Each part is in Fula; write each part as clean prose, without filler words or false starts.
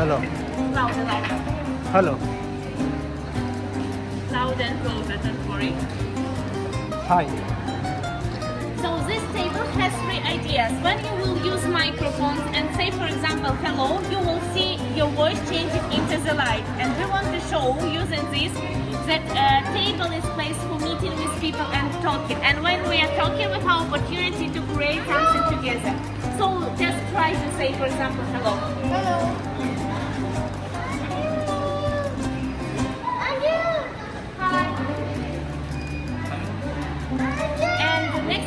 Hello. Louder, louder. Hello. Louder and closer, don't worry. Hi. So this table has three ideas. When you will use microphones and say, for example, hello, you will see your voice changing into the light. And we want to show, using this, that table is placed for meeting with people and talking. And when we are talking, we have opportunity to create something together. So just try to say, for example, hello. Hello.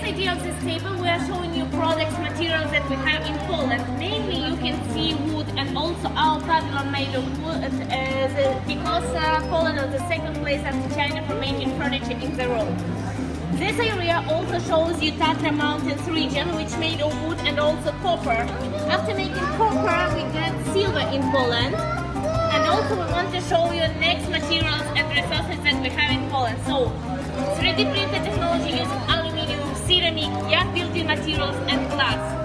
Idea of this table, we are showing you products, materials that we have in Poland. Mainly you can see wood and also our pavilion made of wood because Poland is the second place after China for making furniture in the world. This area also shows you Tatra Mountains region, which made of wood and also copper. After making copper, we get silver in Poland. And also we want to show you next materials and resources that we have in Poland. So 3D printed technology using aluminium, ceramic, young building materials and glass.